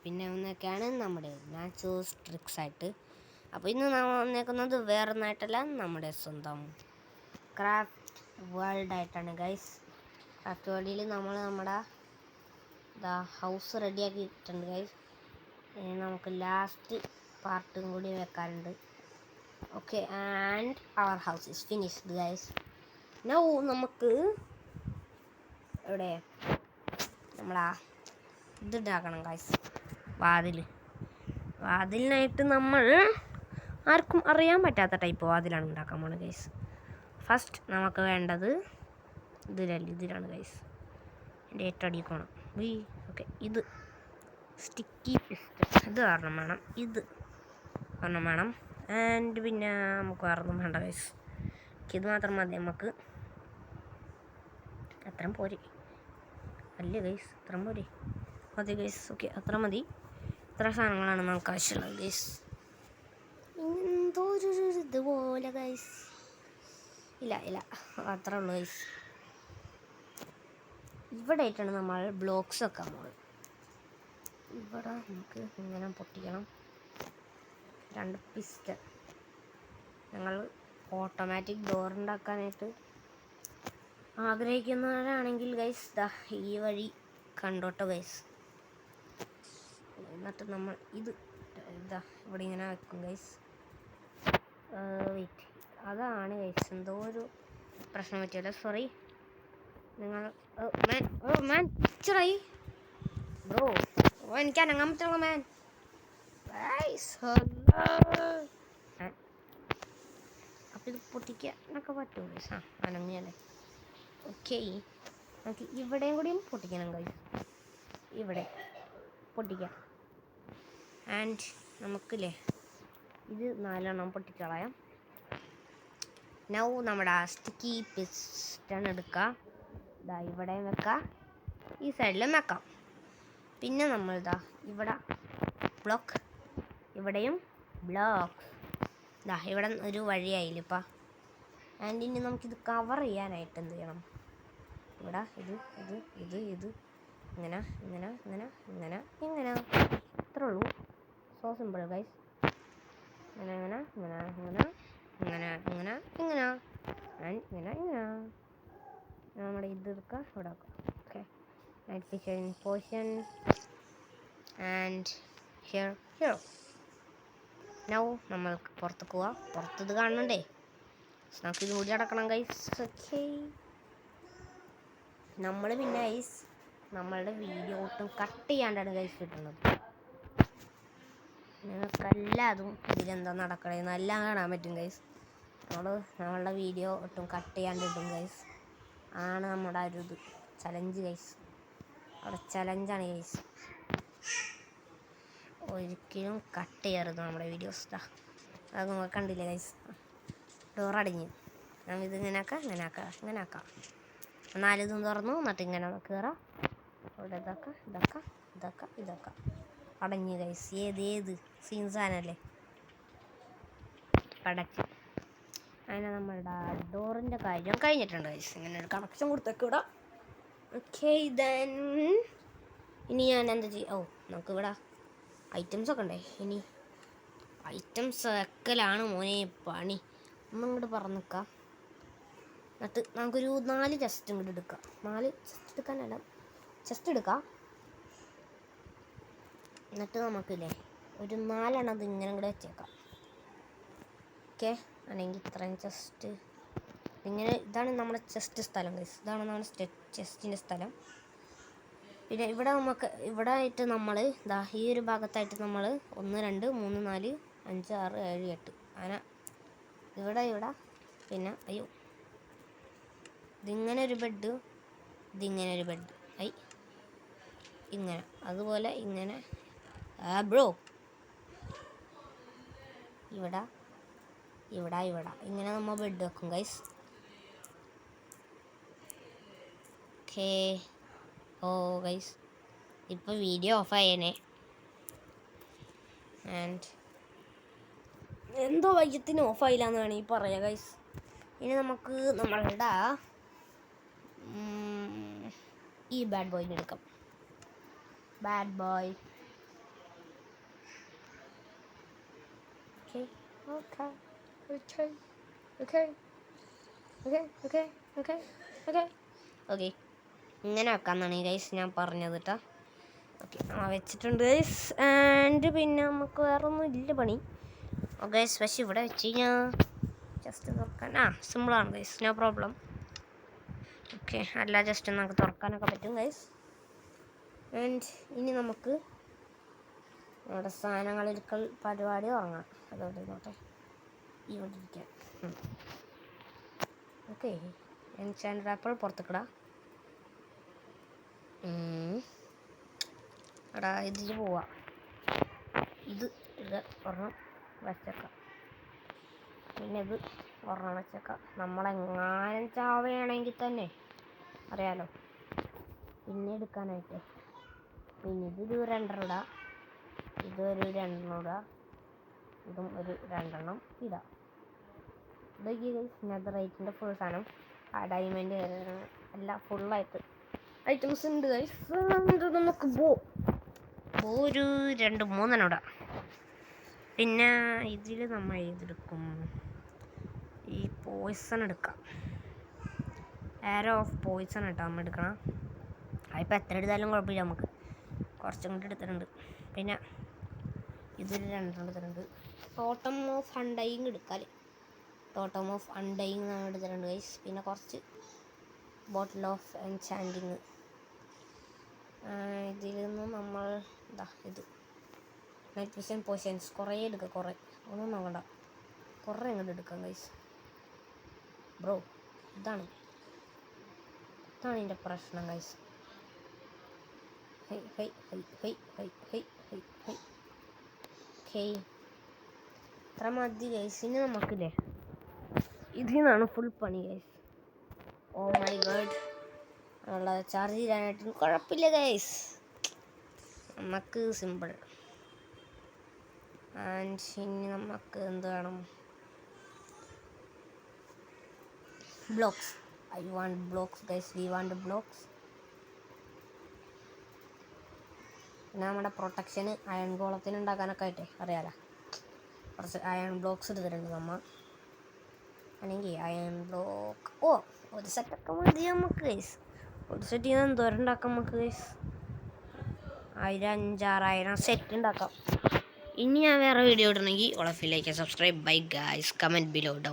പിന്നെ ഒന്നൊക്കെയാണ് നമ്മുടെ natural tricks ആയിട്ട്. അപ്പോൾ ഇന്ന് നമ്മൾ വന്നേക്കുന്നത് വേറെ ഒന്നായിട്ടല്ല, നമ്മുടെ സ്വന്തം ക്രാഫ്റ്റ് വേൾഡ് ആയിട്ടാണ് ഗൈസ്. ക്രാഫ്റ്റ് വേൾഡിൽ നമ്മൾ നമ്മുടെ ഹൗസ് റെഡിയാക്കിയിട്ടുണ്ട് ഗൈസ്. നമുക്ക് ലാസ്റ്റ് പാർട്ടും കൂടി വെക്കാനുണ്ട്. Okay, and our house is finished guys. Now നമുക്ക് ഇവിടെ നമ്മളാ ഇതുണ്ടാക്കണം ഗൈസ്, വാതിലിനായിട്ട് നമ്മൾ ആർക്കും അറിയാൻ പറ്റാത്ത ടൈപ്പ് വാതിലാണ് ഉണ്ടാക്കാൻ പോകുന്നത് ഗൈസ്. ഫസ്റ്റ് നമുക്ക് വേണ്ടത് ഇതിലാണ് ഗൈസ്, എൻ്റെ ഏറ്റവും അടിക്കണം. ഓക്കെ, ഇത് സ്റ്റിക്കി പിസ്റ്റൺ ഇത് കാരണം വേണം, ഇത് കാരണം വേണം. ആൻഡ് പിന്നെ നമുക്ക് വേറൊന്നും വേണ്ട ഗൈസ്, ഇത് മാത്രം മതി നമുക്ക്. അത്രയും പോരെ അല്ലേ ഗൈസ്? അത്രയും പോരെ? മതി ഗൈസ്. ഓക്കെ, അത്ര മതി. ഇത്ര സാധനങ്ങളാണ് നമുക്ക് ആവശ്യമുള്ളത് ഗൈസ്. എന്തോ ഒരു ഇതുപോലെ ഗൈസ്. ഇല്ല അത്രേ ഉള്ളൂ ഗൈസ്. ഇവിടെ ആയിട്ടാണ് നമ്മൾ ബ്ലോക്സ് വെക്കാൻ പോകുന്നത്. ഇവിടെ നമുക്ക് ഇങ്ങനെ പൊട്ടിക്കണം. 2 പിസ്റ്റൺ. ഞങ്ങൾ ഓട്ടോമാറ്റിക് ഡോർ ഉണ്ടാക്കാനായിട്ട് ആഗ്രഹിക്കുന്നവരാണെങ്കിൽ ഗൈസ് ഈ വഴി കണ്ടോട്ടോ ഗൈസ്. എന്നിട്ട് നമ്മൾ ഇവിടെ ഇങ്ങനെ വെക്കും ഗൈസ്. വെയിറ്റ്, അതാണ് ഗൈസ് എന്തോ ഒരു പ്രശ്നം പറ്റിയല്ലോ, സോറി. നിങ്ങൾ മാൻ ബ്രോ, എനിക്ക് അനങ്ങാൻ പറ്റുള്ള മാൻ. അപ്പം ഇത് പൊട്ടിക്കാനൊക്കെ പറ്റുമോ ഗൈസ്? അനങ്ങിയല്ലേ. ഓക്കെ, നമുക്ക് ഇവിടെയും കൂടിയും പൊട്ടിക്കണം ഗൈസ്. ഇവിടെ പൊട്ടിക്കാം. ആൻഡ് നമുക്കില്ലേ ഇത് 4 എണ്ണം പൊട്ടിക്കളയാം. നൗ നമ്മുടെ സ്റ്റിക്കി പിസ്റ്റൺ എടുക്കുക. ഇവിടെയും വെക്കാം, ഈ സൈഡിലും വെക്കാം. പിന്നെ നമ്മൾ ഇവിടെ ബ്ലോക്ക്, ഇവിടെയും ബ്ലോക്ക്. ഇവിടെ ഒരു വഴിയായില്ല ഇപ്പം. ആൻഡ് ഇനി നമുക്കിത് കവർ ചെയ്യാനായിട്ട് എന്ത് ചെയ്യണം? ഇവിടെ ഇത് ഇങ്ങനെ ഇത്രേ ഉള്ളൂ. So simple guys. ഇങ്ങനെ നമ്മുടെ ഇത് എടുക്കുക, ഇവിടെ വെക്കാം. Okay, portion and here. Now നമ്മൾക്ക് പുറത്തേക്ക് പോവാം. പുറത്തത് കാണണ്ടേ? നമുക്ക് ഇത് കൂടി അടക്കണം ഗൈസ്. ഓക്കെ, നമ്മൾ പിന്നെ ഗൈസ് നമ്മളുടെ വീഡിയോ ഒട്ടും കട്ട് ചെയ്യാണ്ടാണ് ഗൈസ് കിട്ടുന്നത്. നിങ്ങൾക്കെല്ലാതും ഇതിലെന്താ നടക്കണേന്ന് എല്ലാം കാണാൻ പറ്റും ഗൈസ്. നമ്മളുടെ വീഡിയോ ഒട്ടും കട്ട് ചെയ്യാണ്ട് ഇടും ഗൈസ്. ആണ് നമ്മുടെ ഒരു ഇത് ചലഞ്ച് ഗൈസ്. അവിടെ ചലഞ്ചാണ് ഗൈസ്. ഒരിക്കലും കട്ട് ചെയ്യരുത് നമ്മുടെ വീഡിയോസ്. അത് നിങ്ങൾ കണ്ടില്ലേ ഗൈസ്? ഡോറടിഞ്ഞ് ഞാൻ ഇതിങ്ങനെ ആക്കാം. 4 ഇതും തുറന്നു. എന്നിട്ട് ഇങ്ങനെ കയറാം. ഇവിടെ ഇതൊക്കെ അടഞ്ഞു ഗൈസ്. ഏത് സീൻസാനല്ലേ അടച്ച്. അങ്ങനെ നമ്മളുടെ ഡോറിൻ്റെ കാര്യം കഴിഞ്ഞിട്ടുണ്ട് ഗൈസ്. ഇങ്ങനെ ഒരു കണക്ഷൻ കൊടുത്തേക്ക് ഇവിടെ. ഓക്കെ, ദെൻ ഇനി ഞാൻ എന്താ ചെയ്യും? നമുക്ക് ഇവിടെ ഐറ്റംസൊക്കെ ഉണ്ടേ. ഇനി ഐറ്റംസ് വെക്കലാണ് മോനെ പണി. ഒന്നിങ്ങോട്ട് പറഞ്ഞു നിൽക്കാം. എന്നിട്ട് നമുക്കൊരു 4 ചെസ്റ്റ് ഇങ്ങോട്ട് എടുക്കാം. 4 ചെസ്റ്റ് എടുക്കാനല്ല, ചെസ്റ്റ് എടുക്കാം. എന്നിട്ട് നമുക്കില്ലേ ഒരു 4 എണ്ണം അത് ഇങ്ങനെ കൂടെ വെച്ചേക്കാം. ഓക്കെ, അല്ലെങ്കിൽ ഇത്രയും ചെസ്റ്റ് ഇങ്ങനെ. ഇതാണ് നമ്മുടെ ചെസ്റ്റ് സ്ഥലം ഗൈസ്. ഇതാണ് നമ്മുടെ ചെസ്റ്റിൻ്റെ സ്ഥലം. പിന്നെ ഇവിടെ ആയിട്ട് നമ്മൾ ഈ ഒരു ഭാഗത്തായിട്ട് നമ്മൾ 1 2 3 4 5 6 7 8 അങ്ങനെ ഇവിടെ പിന്നെ ഇതിങ്ങനെ ഒരു ബെഡ്, ഇതിങ്ങനെ ഒരു ബെഡ്. ഇങ്ങനെ അതുപോലെ ഇങ്ങനെ ബ്രോ ഇവിടെ ഇങ്ങനെ നമ്മൾ ബെഡ് വെക്കും ഗൈസ്. ഓക്കേ, ഗൈസ് ഇപ്പോൾ വീഡിയോ ഓഫായേനെ. ആൻഡ് എന്തോ വൈദ്യത്തിന് ഓഫായില്ല എന്ന് വേണമെങ്കിൽ പറയാം ഗൈസ്. ഇനി നമുക്ക് നമ്മളുടെ ഈ ബാഡ് ബോയിനെ എടുക്കാം. Bad boy okay okay okay okay okay okay okay okay okay ഇങ്ങനെ വെക്കാമെന്നാണ് ഗൈസ് ഞാൻ പറഞ്ഞത് കേട്ടോ. ഓക്കെ വെച്ചിട്ടുണ്ട് ഗൈസ്. ആൻഡ് പിന്നെ നമുക്ക് വേറെ ഒന്നും ഇല്ല പണി ഗൈസ്. പക്ഷെ ഇവിടെ വെച്ച് കഴിഞ്ഞാൽ ജസ്റ്റ് തുറക്കാൻ സിമ്പിളാണ് ഗൈസ്, നോ പ്രോബ്ലം. ഓക്കെ അല്ല ജസ്റ്റ് നമുക്ക് തുറക്കാനൊക്കെ പറ്റും ഗൈസ്. ആൻഡ് ഇനി നമുക്ക് നമ്മുടെ സാധനങ്ങളെടുക്കൽ പരിപാടി തുടങ്ങാം. അതോടെ നോട്ടെ ഇവിടെ ഇരിക്കാം. Okay എൻചാൻഡ് apple പുറത്തേക്കിടാം. എടാ ഇതിൽ പോവാം. ഇത് ഒരെണ്ണം വെച്ചേക്കാം, പിന്നെ ഇത് ഒരെണ്ണം വെച്ചേക്കാം. നമ്മളെങ്ങാനും ചാവുകയാണെങ്കിൽ തന്നെ അറിയാലോ പിന്നെ എടുക്കാനായിട്ട്. പിന്നെ ഇതൊരു 2 ഇടാം, ഇതൊരു 2 ഇടാം, ഇതും ഒരു 2 ഇടാം. ഇതൊക്കെ നെതറൈറ്റിൻ്റെ ഫുൾ സാധനം, ഡയമണ്ട് എല്ലാം ഫുള്ളായിട്ട് ഐറ്റംസ് ഉണ്ട് ഗൈസ്. നമുക്ക് ഒരു 2-3 ഇടാം. പിന്നെ ഇതിൽ നമ്മൾ ഏതെടുക്കും? ഈ പോയ്സൺ എടുക്കാം. ആരോ ഓഫ് പോയ്സൺ ഇട്ടാൽ നമ്മൾ എടുക്കണം. അതിപ്പോൾ എത്ര എടുത്താലും കുഴപ്പമില്ല, നമുക്ക് കുറച്ചും കൂടി എടുത്തിട്ടുണ്ട്. പിന്നെ ഇതിൽ 2 എടുത്തിട്ടുണ്ട്. ടോട്ടം ഓഫ് അൺഡൈയിങ് എടുക്കാം. ടോട്ടം ഓഫ് അൺഡൈയിങ് നമ്മൾ എടുത്തിട്ടുണ്ട് ഗൈസ്. പിന്നെ കുറച്ച് ബോട്ടിൽ ഓഫ് എൻചാൻഡിങ്. ഇതിൽ നിന്ന് നമ്മൾ ഇത് നൈറ്റ് വിഷൻ പോഷൻസ് കുറേ എടുക്കുക. കുറേ ഒന്നും നോക്കണ്ട, കുറേ ഇങ്ങോട്ട് എടുക്കാം ഗൈസ്. ബ്രോ ഇതാണ് ഇതിൻ്റെ പ്രശ്നം guys. High high high high high high high high okay ഇത്ര മതി ഗൈസ്. ഇനി നമുക്കില്ലേ ഇതിൽ നിന്നാണ് ഫുൾ പണി ഗൈസ്. ഓ മൈ ഗോഡ്, ഉള്ള ചാർജ് ചെയ്യാനായിട്ട് കുഴപ്പമില്ല ഗൈസ്, നമുക്ക് സിമ്പിൾ. ആൻഡ് ഇനി നമുക്ക് എന്ത് വേണം? Blocks. I want blocks guys, we want blocks. പിന്നെ നമ്മുടെ പ്രൊട്ടക്ഷന് അയൺ ഗോളത്തിന് ഉണ്ടാക്കാനൊക്കെ ആയിട്ടേ അറിയാലോ, കുറച്ച് അയൺ ബ്ലോക്സ് എടുത്തിട്ടുണ്ട് നമ്മൾ. അല്ലെങ്കിൽ അയൺ ബ്ലോക്ക് ഒരു സെറ്റൊക്കെ മതി നമുക്ക് ഗൈസ്. ഒരു സെറ്റ് ചെയ്താൽ എന്തോരം ഉണ്ടാക്കാം നമുക്ക് ഗൈസ്? 1000-5000 സെറ്റ് ഉണ്ടാക്കാം. ഇനി ഞാൻ വേറെ വീഡിയോ ഇടണമെങ്കിൽ all of you like subscribe bye guys, comment below down.